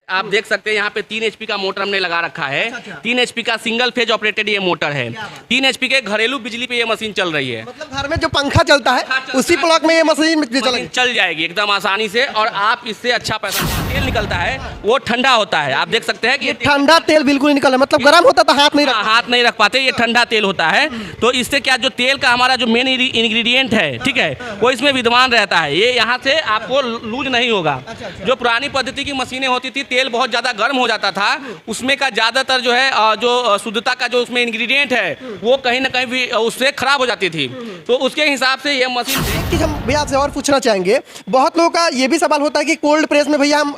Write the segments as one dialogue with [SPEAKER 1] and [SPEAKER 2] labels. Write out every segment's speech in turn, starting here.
[SPEAKER 1] आप देख सकते हैं यहाँ पे 3 HP का मोटर हमने लगा रखा है। 3 HP का सिंगल फेज ऑपरेटेड ये मोटर है। 3 HP के घरेलू बिजली पे ये मशीन चल रही है।
[SPEAKER 2] मतलब घर में जो पंखा चलता है उसी प्लग में ये मशीन
[SPEAKER 1] चल जाएगी एकदम आसानी से, और आप इससे अच्छा पैसा, तेल निकलता है वो ठंडा होता है। आप देख सकते हैं कि
[SPEAKER 2] ठंडा तेल बिल्कुल निकल है, मतलब गर्म होता तो हाथ नहीं रख
[SPEAKER 1] पाते, ये ठंडा तेल होता है। तो इससे क्या, जो तेल का हमारा जो मेन इंग्रेडिएंट है, ठीक है, वो इसमें विद्यमान रहता है। ये यहाँ से आपको लूज नहीं होगा। जो पुरानी पद्धति की मशीनें होती थी, तेल बहुत ज़्यादा गर्म हो जाता था, उसमें का ज़्यादातर जो है जो शुद्धता का जो उसमें इंग्रेडिएंट है वो कहीं ना कहीं भी उससे खराब हो जाती थी। तो उसके हिसाब से ये मशीन
[SPEAKER 2] कि हम भैया आपसे और पूछना चाहेंगे, बहुत लोगों का ये भी सवाल होता है कि कोल्ड प्रेस में भैया हम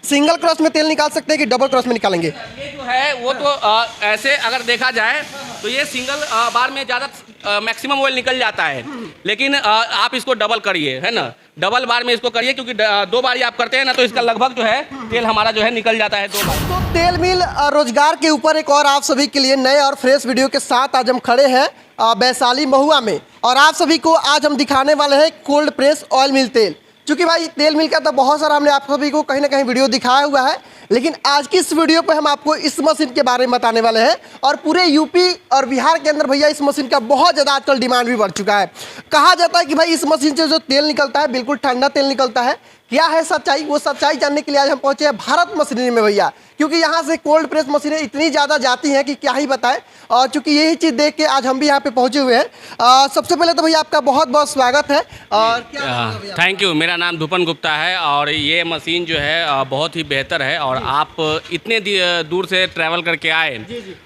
[SPEAKER 2] सिंगल क्रॉस में तेल निकाल सकते हैं कि डबल क्रॉस में निकालेंगे?
[SPEAKER 1] ये जो है वो तो ऐसे अगर देखा जाए तो ये सिंगल बार में ज़्यादा मैक्सिमम ऑयल निकल जाता है, लेकिन आप इसको डबल करिए, है ना, डबल बार में इसको करिए, क्योंकि 2 बार आप करते हैं ना, तो इसका लगभग जो है तेल हमारा जो है निकल जाता है 2 बार।
[SPEAKER 2] तो तेल मिल रोजगार के ऊपर एक और आप सभी के लिए नए और फ्रेश वीडियो के साथ आज हम खड़े हैं वैशाली महुआ में, और आप सभी को आज हम दिखाने वाले हैं कोल्ड प्रेस ऑयल मिल तेल। क्योंकि भाई तेल मिल का तो बहुत सारा हमने आप सभी को कहीं ना कहीं वीडियो दिखाया हुआ है, लेकिन आज की इस वीडियो पे हम आपको इस मशीन के बारे में बताने वाले हैं। और पूरे यूपी और बिहार के अंदर भैया इस मशीन का बहुत ज़्यादा आजकल डिमांड भी बढ़ चुका है। कहा जाता है कि भाई इस मशीन से जो तेल निकलता है बिल्कुल ठंडा तेल निकलता है। क्या है सच्चाई, वो सच्चाई जानने के लिए आज हम पहुंचे हैं भारत मशीनरी में भैया, क्योंकि यहाँ से कोल्ड प्रेस मशीनें इतनी ज़्यादा जाती हैं कि क्या ही बताएं। और चूँकि यही चीज़ देख के आज हम भी यहाँ पे पहुँचे हुए हैं। सबसे पहले तो भैया आपका बहुत बहुत स्वागत है। और क्या
[SPEAKER 1] थैंक यू। मेरा नाम धुपन गुप्ता है, और ये मशीन जो है बहुत ही बेहतर है, और आप इतने दूर से ट्रैवल करके आए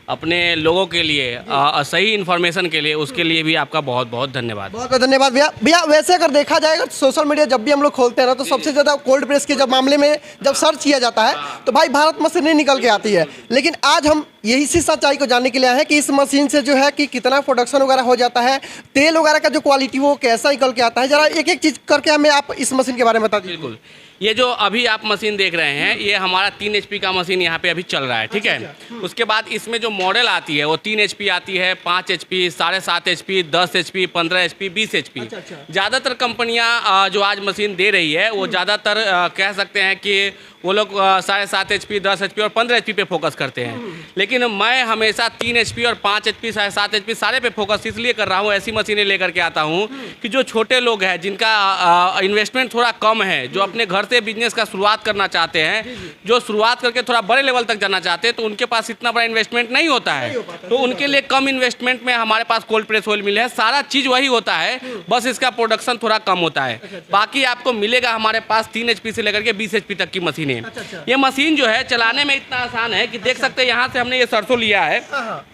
[SPEAKER 1] अपने लोगों के लिए सही इन्फॉर्मेशन के लिए, उसके लिए भी आपका बहुत बहुत धन्यवाद।
[SPEAKER 2] बहुत बहुत धन्यवाद भैया। भैया वैसे अगर देखा जाएगा सोशल मीडिया जब भी हम लोग खोलते हैं ना, तो सबसे ज़्यादा कोल्ड प्रेस के जब मामले में जब सर्च किया जाता है तो भाई भारत मशीनरी निकल के आती है। लेकिन आज हम यही सी सच्चाई को जानने के लिए आए हैं कि इस मशीन से जो है कि कितना प्रोडक्शन वगैरह हो जाता है, तेल वगैरह का जो क्वालिटी वो कैसा निकल के आता है। जरा एक एक चीज़ करके हमें आप इस मशीन के बारे में बता दीजिए।
[SPEAKER 1] बिल्कुल। ये जो अभी आप मशीन देख रहे हैं, ये हमारा 3 HP का मशीन यहाँ पे अभी चल रहा है, ठीक है। उसके बाद इसमें जो मॉडल आती है वो 3 HP आती है, 5 HP, 7.5 HP, 10 HP, 15 HP, 20 HP। ज़्यादातर कंपनियाँ जो आज मशीन दे रही है वो ज़्यादातर कह सकते हैं कि वो लोग 7.5 HP, 10 HP और 15 HP पे फोकस करते हैं। लेकिन मैं हमेशा 3 HP और 5 HP, 7.5 HP सारे पे फोकस इसलिए कर रहा हूँ, ऐसी मशीनें लेकर के आता हूँ कि जो छोटे लोग हैं, जिनका इन्वेस्टमेंट थोड़ा कम है, जो अपने घर से बिजनेस का शुरुआत करना चाहते हैं, जो शुरुआत करके थोड़ा बड़े लेवल तक जाना चाहते हैं, तो उनके पास इतना बड़ा इन्वेस्टमेंट नहीं होता है। तो उनके लिए कम इन्वेस्टमेंट में हमारे पास कोल्ड प्रेस ऑयल मिल है। सारा चीज़ वही होता है, बस इसका प्रोडक्शन थोड़ा कम होता है। बाकी आपको मिलेगा हमारे पास 3 HP से लेकर के 20 HP तक की मशीन। ये मशीन जो है चलाने में इतना आसान है कि देख सकते हैं, यहाँ से हमने ये सरसों लिया है,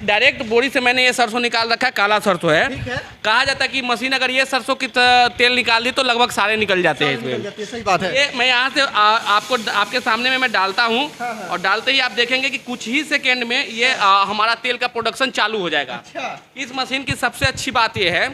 [SPEAKER 1] डायरेक्ट बोरी से मैंने ये सरसों निकाल रखा है, काला सरसों है। कहा जाता है कि मशीन अगर ये सरसों की तेल निकाल दी तो लगभग सारे निकल जाते हैं इसमें।
[SPEAKER 2] सही बात है।
[SPEAKER 1] ये मैं यहाँ से आपको आपके सामने में मैं डालता हूँ, और डालते ही आप देखेंगे कि कुछ ही सेकेंड में ये हमारा तेल का प्रोडक्शन चालू हो जाएगा। इस मशीन की सबसे अच्छी बात ये है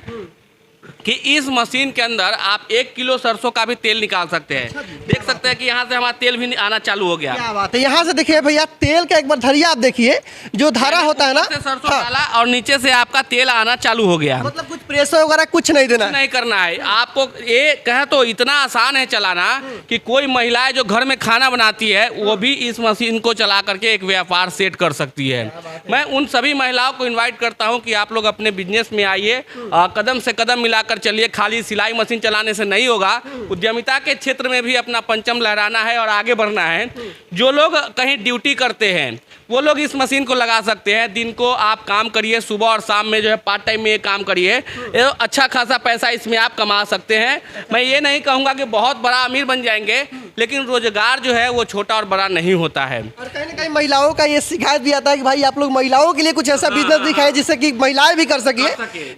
[SPEAKER 1] कि इस मशीन के अंदर आप 1 किलो सरसों का भी तेल निकाल सकते हैं। देख सकते हैं कि यहाँ से हमारा तेल भी आना चालू हो गया।
[SPEAKER 2] क्या बात है। यहाँ से देखिए भैया तेल का एक बार धरिया आप देखिए, जो धारा होता है ना,
[SPEAKER 1] सरसों डाला और नीचे से आपका तेल आना चालू हो गया।
[SPEAKER 2] मतलब कुछ प्रेशर वगैरह कुछ नहीं देना,
[SPEAKER 1] नहीं करना है आपको। ये कहे तो इतना आसान है चलाना कि कोई महिलाएं जो घर में खाना बनाती है वो भी इस मशीन को चला करके एक व्यापार सेट कर सकती है। मैं उन सभी महिलाओं को इन्वाइट करता हूँ कि आप लोग अपने बिजनेस में आइए, कदम से कदम मिलाकर चलिए। खाली सिलाई मशीन चलाने से नहीं होगा, उद्यमिता के क्षेत्र में भी अपना परचम लहराना है और आगे बढ़ना है। जो लोग कहीं ड्यूटी करते हैं वो लोग इस मशीन को लगा सकते हैं। दिन को आप काम करिए, सुबह और शाम में जो है पार्ट टाइम में ये काम करिए, अच्छा खासा पैसा इसमें आप कमा सकते हैं। मैं ये नहीं कहूँगा कि बहुत बड़ा अमीर बन जाएंगे, लेकिन रोजगार जो है वो छोटा और बड़ा नहीं होता है।
[SPEAKER 2] और कहीं ना कहीं महिलाओं का ये शिकायत भी आता है कि भाई आप लोग महिलाओं के लिए कुछ ऐसा बिजनेस दिखाए जिससे कि महिलाएं भी कर सके,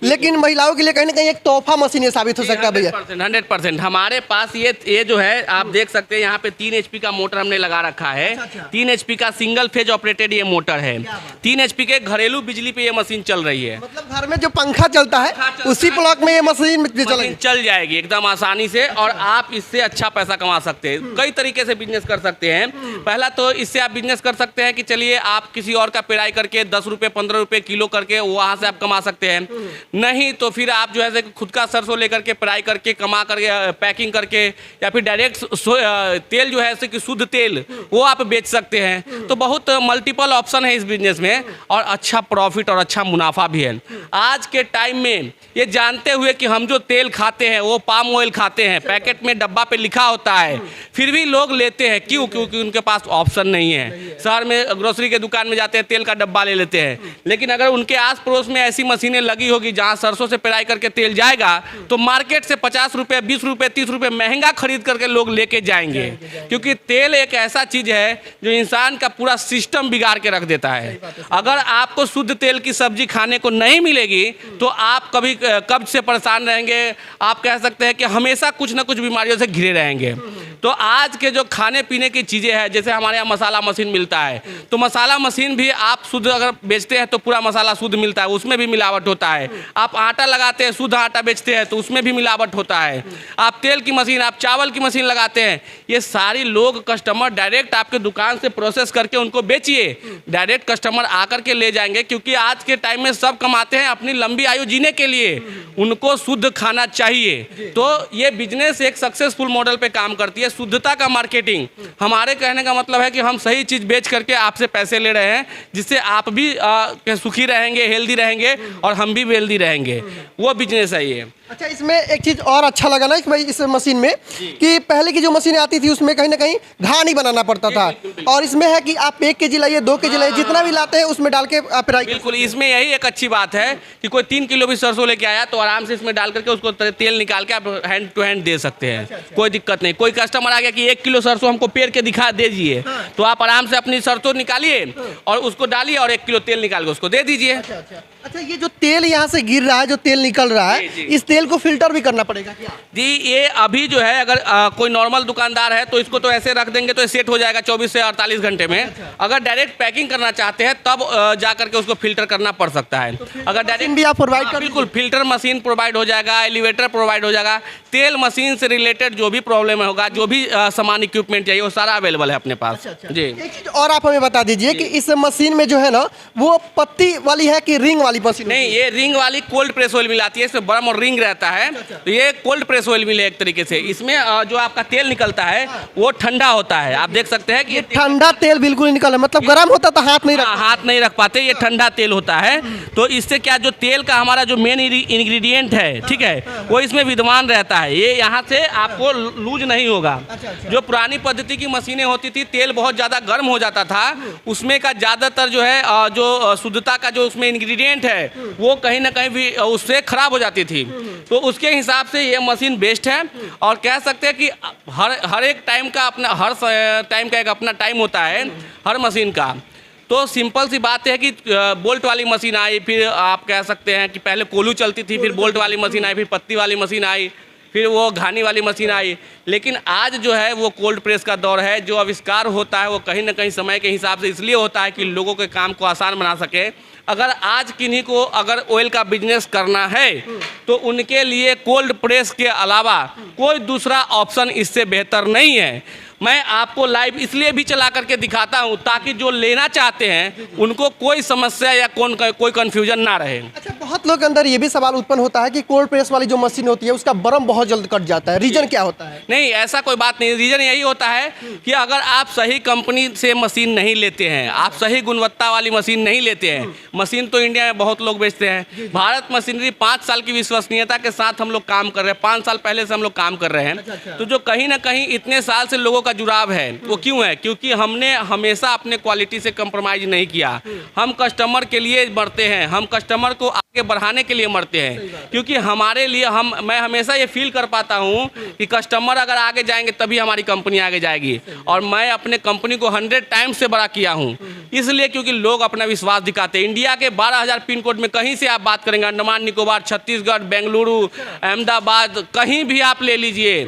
[SPEAKER 2] लेकिन महिलाओं के लिए कहीं ना कहीं एक तोहफा मशीन साबित हो सकता है भैया।
[SPEAKER 1] 100% हमारे पास ये जो है आप देख सकते हैं, यहाँ पे 3 HP का मोटर हमने लगा रखा है। 3 HP का सिंगल फेज ऑपरेटेड ये मोटर है। 3 HP के घरेलू बिजली पे ये मशीन चल रही है।
[SPEAKER 2] मतलब घर में जो पंखा चलता है उसी प्लग में ये मशीन
[SPEAKER 1] चल जाएगी एकदम आसानी से, और आप इससे अच्छा पैसा कमा सकते हैं। कई तरीके से बिजनेस कर सकते हैं। पहला तो इससे आप बिजनेस कर कर सकते हैं कि चलिए आप किसी और का पेराई करके 10 रुपये 15 रुपये किलो करके वहाँ से आप कमा सकते हैं, नहीं तो फिर आप जो है खुद का सरसों लेकर के पेराई करके कमा करके पैकिंग करके या फिर डायरेक्ट तेल जो है जैसे कि शुद्ध तेल वो आप बेच सकते हैं। तो बहुत मल्टीपल ऑप्शन है इस बिजनेस में और अच्छा प्रॉफिट और अच्छा मुनाफा भी है। आज के टाइम में ये जानते हुए कि हम जो तेल खाते हैं वो पाम ऑयल खाते हैं, पैकेट में डब्बा पे लिखा होता है, फिर भी लोग लेते हैं। क्यों? क्योंकि उनके पास ऑप्शन नहीं है। शहर में ग्रोसरी के दुकान में जाते हैं, तेल का डब्बा ले लेते हैं, लेकिन अगर उनके आस पड़ोस में ऐसी मशीनें लगी होगी जहाँ सरसों से पेराई करके तेल जाएगा तो मार्केट से 50 रुपये 20 रुपये 30 रुपये महंगा खरीद करके लोग लेके जाएंगे। क्योंकि तेल एक ऐसा चीज़ है जो इंसान का पूरा सिस्टम बिगाड़ के रख देता है। अगर आपको शुद्ध तेल की सब्जी खाने को नहीं मिलेगी तो आप कभी कब्ज से परेशान रहेंगे, आप कह सकते हैं कि हमेशा कुछ ना कुछ बीमारियों से घिरे रहेंगे। तो आज के जो खाने पीने की चीज़ें हैं, जैसे हमारे यहाँ मसाला मशीन मिलता है, तो मसाला मशीन भी आप शुद्ध अगर बेचते हैं तो पूरा मसाला शुद्ध मिलता है, उसमें भी मिलावट होता है। आप आटा लगाते हैं, शुद्ध आटा बेचते हैं तो उसमें भी मिलावट होता है। आप तेल की मशीन, आप चावल की मशीन लगाते हैं, ये सारी लोग कस्टमर डायरेक्ट आपके दुकान से प्रोसेस करके उनको बेचिए, डायरेक्ट कस्टमर आकर के ले जाएंगे। क्योंकि आज के टाइम में सब कमाते हैं अपनी लंबी आयु जीने के लिए, उनको शुद्ध खाना चाहिए। तो ये बिजनेस एक सक्सेसफुल मॉडल पे काम करती है, शुद्धता का मार्केटिंग। हमारे कहने का मतलब है कि हम सही चीज़ बेच करके आपसे पैसे ले रहे हैं, जिससे आप भी सुखी रहेंगे, हेल्दी रहेंगे और हम भी वेल्दी रहेंगे। वो बिजनेस है ये।
[SPEAKER 2] अच्छा, इसमें एक चीज़ और अच्छा लगा ना कि भाई इस मशीन में कि पहले की जो मशीनें आती थी उसमें कहीं ना कहीं घाव नहीं बनाना पड़ता था, और इसमें है कि आप 1 केजी लाइए 2 केजी लाइए, जितना भी लाते हैं उसमें डाल के आप पेराई।
[SPEAKER 1] बिल्कुल, इसमें यही एक अच्छी बात है कि कोई 3 किलो भी सरसों लेके आया तो आराम से इसमें डाल करके उसको तेल निकाल के आप हैंड टू हैंड दे सकते हैं। कोई दिक्कत नहीं। कोई कस्टमर आ गया कि 1 किलो सरसों हमको पेर के दिखा दीजिए, तो आप आराम से अपनी सरसों निकालिए और उसको डालिए और 1 किलो तेल निकाल के उसको दे दीजिए।
[SPEAKER 2] अच्छा, ये जो तेल यहाँ से गिर रहा है, जो तेल निकल रहा है, इस तेल को फिल्टर भी करना पड़ेगा क्या?
[SPEAKER 1] जी, ये अभी जो है अगर कोई नॉर्मल दुकानदार है तो इसको तो ऐसे रख देंगे तो ये सेट हो जाएगा 24 से 48 घंटे में। अगर डायरेक्ट पैकिंग करना चाहते हैं तब जा करके उसको फिल्टर करना पड़ सकता है। अगर डायरेक्ट
[SPEAKER 2] भी आप प्रोवाइड कर,
[SPEAKER 1] बिल्कुल फिल्टर मशीन प्रोवाइड हो जाएगा, एलिवेटर प्रोवाइड हो जाएगा, तेल मशीन से रिलेटेड जो भी प्रॉब्लम होगा, जो भी सामान इक्विपमेंट चाहिए वो सारा अवेलेबल है अपने पास। जी,
[SPEAKER 2] एक चीज और आप हमें बता दीजिए कि इस मशीन में जो है ना वो पत्ती वाली है कि रिंग वाली मशीन?
[SPEAKER 1] नहीं, ये रिंग वाली कोल्ड प्रेस ऑयल मिल आती है, इसमें बर्म और रिंग रहता है। तो ये कोल्ड प्रेस ऑयल मिल है एक तरीके से। इसमें जो आपका तेल निकलता है वो ठंडा होता है। आप देख सकते हैं कि ये
[SPEAKER 2] ठंडा तेल बिल्कुल नहीं निकला, मतलब गर्म होता तो हाथ नहीं रख
[SPEAKER 1] पाते, ये ठंडा तेल होता है। तो इससे क्या, जो तेल का हमारा जो मेन इंग्रेडिएंट है, ठीक है, वो इसमें विद्यमान रहता है। ये यहाँ से आपको लूज नहीं होगा। जो पुरानी पद्धति की मशीनें होती थी, तेल बहुत ज़्यादा गर्म हो जाता था, उसमें का ज़्यादातर जो है जो शुद्धता का जो उसमें इंग्रेडिएंट है वो कहीं ना कहीं भी उससे खराब हो जाती थी। तो उसके हिसाब से ये मशीन बेस्ट है। और कह सकते हैं कि हर एक टाइम का अपना, हर टाइम का एक अपना टाइम होता है हर मशीन का। तो सिंपल सी बात है कि बोल्ट वाली मशीन आई, फिर आप कह सकते हैं कि पहले कोलू चलती थी, फिर बोल्ट वाली मशीन आई, फिर पत्ती वाली मशीन आई, फिर वो घानी वाली मशीन आई। लेकिन आज जो है वो कोल्ड प्रेस का दौर है। जो आविष्कार होता है वो कहीं ना कहीं समय के हिसाब से इसलिए होता है कि लोगों के काम को आसान बना सके। अगर आज किन्हीं को अगर ऑयल का बिजनेस करना है तो उनके लिए कोल्ड प्रेस के अलावा कोई दूसरा ऑप्शन इससे बेहतर नहीं है। मैं आपको लाइव इसलिए भी चला करके दिखाता हूं ताकि जो लेना चाहते हैं उनको कोई समस्या या कोई कन्फ्यूजन ना रहे।
[SPEAKER 2] अच्छा, बहुत लोग के अंदर ये भी सवाल उत्पन्न होता है कि कोल्ड प्रेस वाली जो मशीन होती है उसका बर्म बहुत जल्द कट जाता है, रीजन क्या होता है?
[SPEAKER 1] नहीं, ऐसा कोई बात नहीं। रीजन यही होता है कि अगर आप सही कंपनी से मशीन नहीं लेते हैं, आप सही गुणवत्ता वाली मशीन नहीं लेते हैं। मशीन तो इंडिया में बहुत लोग बेचते हैं। भारत मशीनरी 5 साल की विश्वसनीयता के साथ हम लोग काम कर रहे हैं, 5 साल पहले से हम लोग काम कर रहे हैं। तो जो कहीं ना कहीं इतने साल से लोगों का जुड़ाव है वो क्यों है? क्योंकि हमने हमेशा अपने क्वालिटी से कंप्रोमाइज नहीं किया। हम कस्टमर के लिए मरते हैं, हम कस्टमर को आगे बढ़ाने के लिए मरते हैं। क्योंकि हमारे लिए मैं हमेशा ये फील कर पाता हूँ कि कस्टमर अगर आगे जाएंगे तभी हमारी कंपनी आगे जाएगी। और मैं अपने कंपनी को 100 टाइम्स से बड़ा किया हूँ। इसलिए क्योंकि लोग अपना विश्वास दिखाते हैं। इंडिया के 12,000 पिन कोड में कहीं से आप बात करेंगे, अंडमान निकोबार, छत्तीसगढ़, बेंगलुरु, अहमदाबाद, कहीं भी आप ले लीजिए,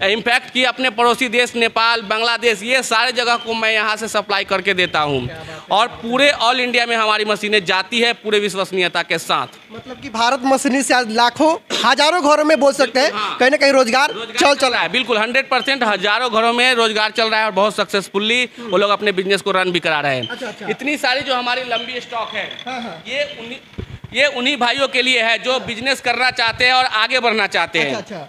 [SPEAKER 1] इनफैक्ट कि अपने पड़ोसी देश नेपाल, बांग्लादेश, ये सारे जगह को मैं यहाँ से सप्लाई करके देता हूँ और पूरे ऑल इंडिया में हमारी मशीनें जाती है पूरे विश्वसनीयता के साथ।
[SPEAKER 2] मतलब कि भारत मशीनरी से आज लाखों हजारों घरों में बोल सकते हैं कहीं ना कहीं रोजगार चल
[SPEAKER 1] रहा है। बिल्कुल 100% हजारों घरों में रोजगार चल रहा है और बहुत सक्सेसफुली वो लोग अपने बिजनेस को रन भी करा रहे हैं।
[SPEAKER 2] अच्छा।
[SPEAKER 1] इतनी सारी जो हमारी लंबी स्टॉक है, ये उन्हीं भाइयों के लिए है जो बिजनेस करना चाहते हैं और आगे बढ़ना चाहते हैं।
[SPEAKER 2] अच्छा।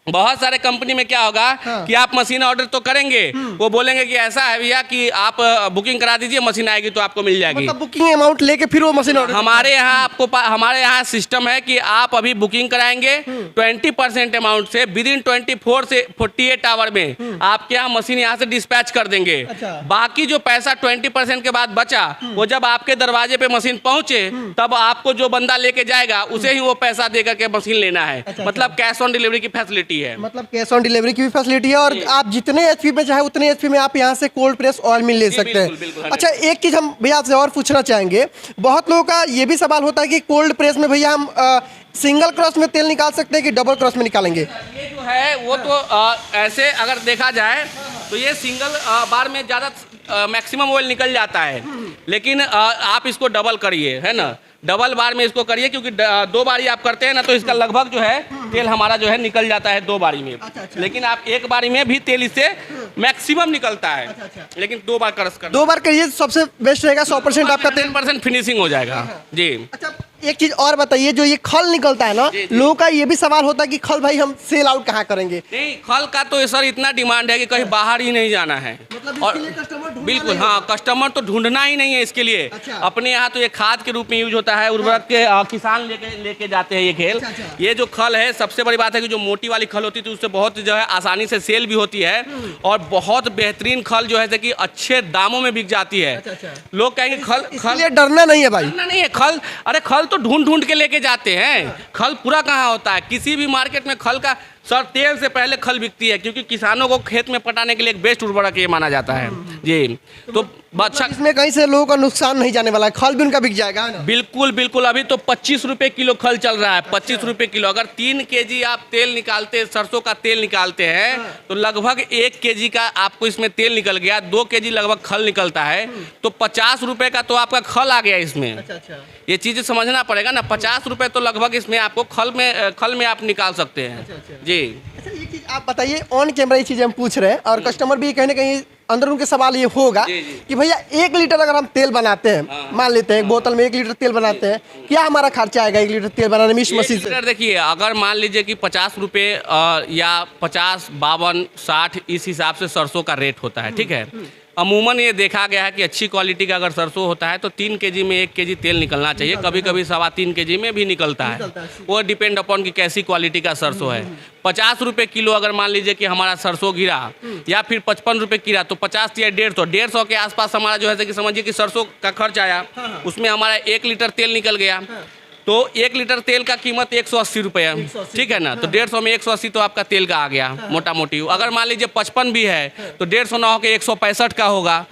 [SPEAKER 1] बहुत सारे कंपनी में क्या होगा कि आप मशीन ऑर्डर तो करेंगे, वो बोलेंगे कि ऐसा है भैया कि आप बुकिंग करा दीजिए, मशीन आएगी तो आपको मिल जाएगी।
[SPEAKER 2] मतलब बुकिंग अमाउंट लेके फिर वो मशीन ऑर्डर।
[SPEAKER 1] हमारे यहाँ सिस्टम है कि आप अभी बुकिंग कराएंगे 20% अमाउंट से विद इन 24 से 48 आवर में आपके यहाँ मशीन यहाँ से डिस्पैच कर देंगे।
[SPEAKER 2] अच्छा।
[SPEAKER 1] बाकी जो पैसा 20% के बाद बचा वो जब आपके दरवाजे पे मशीन पहुंचे तब आपको जो बंदा लेके जाएगा उसे ही वो पैसा दे करके मशीन लेना है। मतलब कैश ऑन डिलीवरी की फैसिलिटी है।
[SPEAKER 2] मतलब कैश ऑन डिलीवरी की भी फैसिलिटी है और आप जितने एचपी में चाहे उतने एचपी में आप यहाँ से कोल्ड प्रेस ऑयल मिल ले सकते हैं। अच्छा, एक चीज हम भैया आपसे और पूछना चाहेंगे, बहुत लोगों का ये भी सवाल होता है कि कोल्ड प्रेस में भैया हम सिंगल क्रॉस में तेल निकाल सकते हैं कि डबल क्रॉस में निकालेंगे?
[SPEAKER 1] ये जो है वो तो ऐसे अगर देखा जाए तो ये सिंगल बार में ज़्यादा मैक्सिमम ऑयल निकल जाता है, लेकिन आप इसको डबल करिए, है ना, डबल बार में इसको करिए क्योंकि 2 बारी आप करते हैं ना तो इसका लगभग जो है तेल हमारा जो है निकल जाता है 2 बारी में।
[SPEAKER 2] अच्छा।
[SPEAKER 1] लेकिन आप 1 बारी में भी तेल इससे मैक्सिमम निकलता है। अच्छा। लेकिन 2 बार क्रश कर
[SPEAKER 2] 2 बार करिए सबसे बेस्ट रहेगा, 100% आपका तेल
[SPEAKER 1] 10% फिनिशिंग हो जाएगा जी।
[SPEAKER 2] अच्छा, एक चीज और बताइए, जो ये खल निकलता है ना, लोगों का ये भी सवाल होता है कि खल भाई हम सेल आउट कहाँ करेंगे?
[SPEAKER 1] नहीं, खल का तो सर इतना डिमांड है कि कहीं बाहर ही नहीं जाना है।
[SPEAKER 2] मतलब
[SPEAKER 1] और
[SPEAKER 2] इसके लिए कस्टमर ढूंढना
[SPEAKER 1] बिल्कुल
[SPEAKER 2] नहीं
[SPEAKER 1] हाँ, कस्टमर तो ढूंढना ही नहीं है इसके लिए।
[SPEAKER 2] अच्छा।
[SPEAKER 1] अपने यहाँ तो ये खाद के रूप में यूज होता है, उर्वरक के किसान लेके जाते हैं ये खेल।
[SPEAKER 2] अच्छा।
[SPEAKER 1] ये जो खल है, सबसे बड़ी बात है कि जो मोटी वाली खल होती थी उससे बहुत जो है आसानी से सेल भी होती है और बहुत बेहतरीन खल जो है कि अच्छे दामों में बिक जाती है।
[SPEAKER 2] अच्छा।
[SPEAKER 1] लोग कहेंगे खल
[SPEAKER 2] इसलिए डरना नहीं है भाई।
[SPEAKER 1] डरना नहीं है। खल, अरे खल तो ढूंढ के लेके जाते हैं, खल पूरा कहाँ होता है किसी भी मार्केट में। खल का सर तेल से पहले खल बिकती है क्योंकि किसानों को खेत में पटाने के लिए एक बेस्ट उर्वरक ये माना जाता है जी। तो अच्छा,
[SPEAKER 2] इसमें कहीं से लोगों का नुकसान नहीं जाने वाला है, खल भी उनका बिक जाएगा, है ना?
[SPEAKER 1] बिल्कुल। अभी तो 25 रुपए किलो खल चल रहा है, 25 रुपए किलो। अगर 3 केजी आप तेल निकालते, सरसों का तेल निकालते हैं तो लगभग 1 केजी का आपको इसमें तेल निकल गया, 2 केजी लगभग खल निकलता है, तो 50 रुपए का तो आपका खल आ गया इसमें।
[SPEAKER 2] अच्छा।
[SPEAKER 1] ये चीज़ें समझना पड़ेगा ना, 50 रुपए तो लगभग इसमें आपको खल में आप निकाल सकते हैं जी।
[SPEAKER 2] अच्छा, ये चीज आप बताइए, ऑन कैमरा ये चीज़ हम पूछ रहे हैं और कस्टमर भी कहीं ना कहीं अंदर उनके सवाल ये होगा कि भैया 1 लीटर अगर हम तेल बनाते हैं, मान लेते हैं एक बोतल में 1 लीटर तेल बनाते हैं, क्या हमारा खर्चा आएगा 1 लीटर तेल बनाने में इस मशीन से?
[SPEAKER 1] देखिए, अगर मान लीजिए कि 50 रुपये या 50, 52, 60 इस हिसाब से सरसों का रेट होता है, ठीक है। अमूमन ये देखा गया है कि अच्छी क्वालिटी का अगर सरसों होता है तो 3 केजी में 1 केजी तेल निकलना चाहिए, कभी कभी 3.25 केजी में भी निकलता है। वो डिपेंड अपॉन कि कैसी क्वालिटी का सरसों है। 50 रुपये किलो अगर मान लीजिए कि हमारा सरसों गिरा या फिर 55 रुपये गिरा तो 50 या 150 के आसपास हमारा जो है कि समझिए कि सरसों का खर्च आया, उसमें हमारा 1 लीटर तेल निकल गया। तो 1 लीटर तेल का कीमत 180 रुपये है, ठीक है ना। तो 150 में 180 तो आपका तेल का आ गया मोटा मोटी। अगर मान लीजिए 55 भी है तो 150 ना होकर 165 का होगा,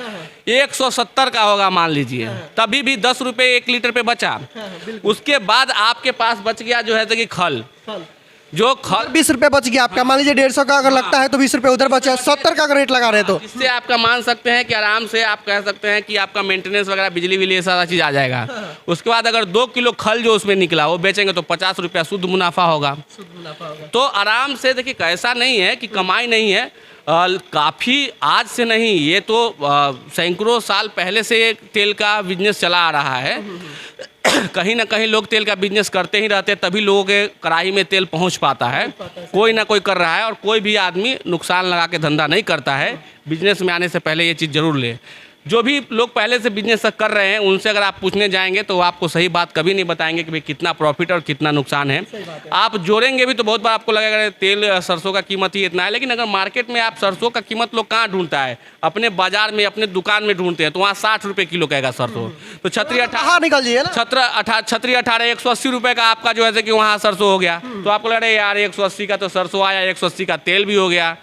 [SPEAKER 1] 170 का होगा मान लीजिए, तभी भी 10 रुपये 1 लीटर पे बचा। उसके बाद आपके पास बच गया जो है कि खल, जो खल
[SPEAKER 2] 20 रुपये बच गया आपका, मान लीजिए 150 का अगर लगता है तो 20 रुपये उधर बचा, 70 का अगर रेट लगा रहे तो
[SPEAKER 1] इससे आपका मान सकते हैं कि आराम से आप कह सकते हैं कि आपका मेंटेनेंस वगैरह बिजली बिजली सारा चीज़ आ जाएगा। उसके बाद अगर 2 किलो खल जो उसमें निकला वो बेचेंगे तो 50 रुपया शुद्ध मुनाफा होगा। तो आराम से देखिए, ऐसा नहीं है कि कमाई नहीं है, काफ़ी आज से नहीं, ये तो सैकड़ों साल पहले से तेल का बिजनेस चला आ रहा है। कहीं ना कहीं लोग तेल का बिजनेस करते ही रहते हैं, तभी लोगों के कढ़ाई में तेल पहुंच पाता है। कोई ना कोई कर रहा है और कोई भी आदमी नुकसान लगा के धंधा नहीं करता है। बिजनेस में आने से पहले ये चीज़ जरूर ले। जो भी लोग पहले से बिजनेस कर रहे हैं उनसे अगर आप पूछने जाएंगे तो आपको सही बात कभी नहीं बताएंगे कि भाई कितना प्रॉफिट और कितना नुकसान है। आप जोड़ेंगे भी तो बहुत बार आपको लगेगा तेल सरसों का कीमत ही इतना है, लेकिन अगर मार्केट में आप सरसों का कीमत लोग कहाँ ढूंढता है, अपने बाजार में अपने दुकान में ढूंढते हैं, तो वहाँ 60 रुपये किलो कहेगा सरसों। तो छतरी 18 180 रुपये का आपका जो है कि वहाँ सरसों हो गया, तो आपको लग रहा है यार 180 का तो सरसों आया, 180 का तेल भी हो गया।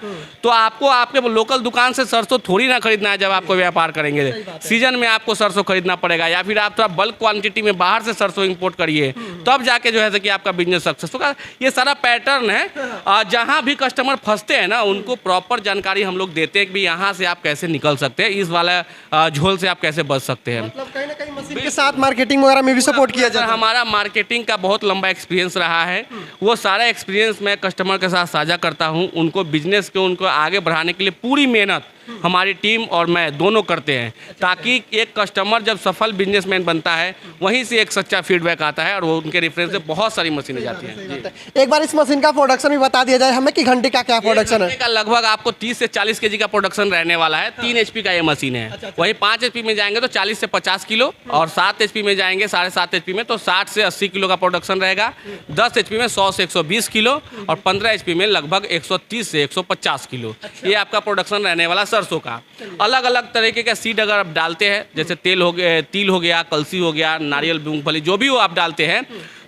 [SPEAKER 1] तो आपको आपके लोकल दुकान से सरसों थोड़ी ना खरीदना है जब आपको व्यापार करेंगे। पाएंगे। सीजन में आपको सरसों खरीदना पड़ेगा, या फिर आप थोड़ा बल्क क्वांटिटी में बाहर से सरसों इंपोर्ट करिए, तब जाके जो है कि आपका बिजनेस सक्सेस होगा। ये सारा पैटर्न है। जहाँ भी कस्टमर फंसते हैं ना, उनको प्रॉपर जानकारी हम लोग देते हैं कि यहाँ से आप कैसे निकल सकते हैं, इस वाला झोल से आप कैसे बच सकते हैं।
[SPEAKER 2] मतलब कहीं ना कहीं मशीन के साथ मार्केटिंग वगैरह में भी सपोर्ट किया जाता है।
[SPEAKER 1] हमारा मार्केटिंग का बहुत लंबा एक्सपीरियंस रहा है, वो सारा एक्सपीरियंस मैं कस्टमर के साथ साझा करता हूँ। उनको बिजनेस को उनको आगे बढ़ाने के लिए पूरी मेहनत हमारी टीम और मैं दोनों करते हैं, ताकि एक कस्टमर जब सफल बिजनेसमैन बनता है, वहीं से एक सच्चा फीडबैक आता है और वो उनके रेफरेंस से बहुत सारी मशीनें जाती हैं। जी।
[SPEAKER 2] एक बार इस मशीन का प्रोडक्शन भी बता दिया जाए हमें कि घंटे का क्या प्रोडक्शन है।
[SPEAKER 1] का लगभग आपको 30 से 40 केजी का प्रोडक्शन रहने वाला है। 3 HP का ये मशीन है। वही 5 HP में जाएंगे तो 40 से 50 किलो, और 7 HP में जाएंगे 7.5 HP में तो 60 से 80 किलो का प्रोडक्शन रहेगा। 10 HP में 100 से 120 किलो, और 15 HP में लगभग 130 से 150 किलो। ये आपका प्रोडक्शन रहने वाला सरसों का। अलग अलग तरीके का सीड अगर आप डालते हैं, जैसे तिल हो गया, कलसी हो गया, नारियल, मूंगफली, जो भी वो आप डालते हैं,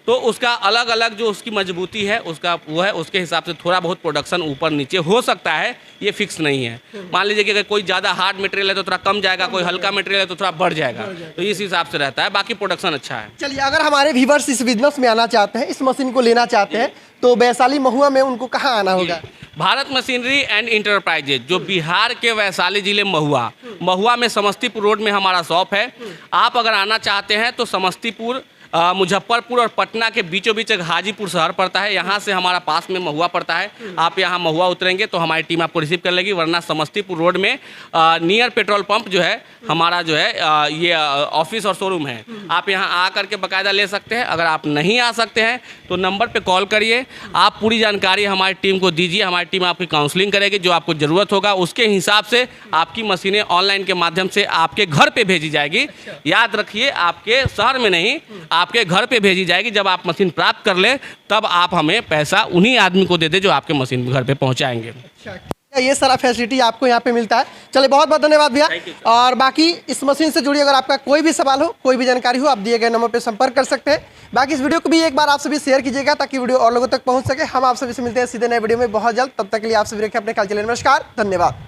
[SPEAKER 1] तो उसका अलग अलग जो उसकी मजबूती है उसका वो है, उसके हिसाब से थोड़ा बहुत प्रोडक्शन ऊपर नीचे हो सकता है। ये फिक्स नहीं है। मान लीजिए कि अगर कोई ज़्यादा हार्ड मटेरियल है तो थोड़ा कम जाएगा, कोई हल्का मटेरियल है तो थोड़ा बढ़ जाएगा, तो इस हिसाब से रहता है। बाकी प्रोडक्शन अच्छा है।
[SPEAKER 2] चलिए, अगर हमारे व्यूवर्स इस बिजनेस में आना चाहते हैं, इस मशीन को लेना चाहते हैं, तो वैशाली महुआ में उनको कहाँ आना होगा?
[SPEAKER 1] भारत मशीनरी एंड इंटरप्राइजेज, जो बिहार के वैशाली जिले महुआ में समस्तीपुर रोड में हमारा शॉप है। आप अगर आना चाहते हैं तो समस्तीपुर, मुजफ्फरपुर और पटना के बीचों बीच एक हाजीपुर शहर पड़ता है, यहाँ से हमारा पास में महुआ पड़ता है। आप यहाँ महुआ उतरेंगे तो हमारी टीम आपको रिसीव कर लेगी, वरना समस्तीपुर रोड में नियर पेट्रोल पंप जो है हमारा जो है ये ऑफिस और शोरूम है। आप यहाँ आ करके बाकायदा ले सकते हैं। अगर आप नहीं आ सकते हैं तो नंबर पे कॉल करिए, आप पूरी जानकारी हमारी टीम को दीजिए। हमारी टीम आपकी काउंसलिंग करेगी, जो आपको ज़रूरत होगा उसके हिसाब से आपकी मशीनें ऑनलाइन के माध्यम से आपके घर पे भेजी जाएगी। याद रखिए, आपके शहर में नहीं, आपके घर पे भेजी जाएगी। जब आप मशीन प्राप्त कर ले तब आप हमें पैसा उन्हीं आदमी को दे दे जो आपके मशीन घर पे पहुंचाएंगे।
[SPEAKER 2] ये सारा फैसिलिटी आपको यहाँ पे मिलता है। चलिए, बहुत बहुत धन्यवाद भैया। और बाकी इस मशीन से जुड़ी अगर आपका कोई भी सवाल हो, कोई भी जानकारी हो, आप दिए गए नंबर पे संपर्क कर सकते हैं। बाकी इस वीडियो को भी एक बार आप सभी शेयर कीजिएगा ताकि वीडियो और लोगों तक पहुँच सके। हम आप सभी से मिलते हैं सीधे नए वीडियो में बहुत जल्द। तब तक के लिए आप सभी रखें अपने ख्याल। चलिए, नमस्कार, धन्यवाद।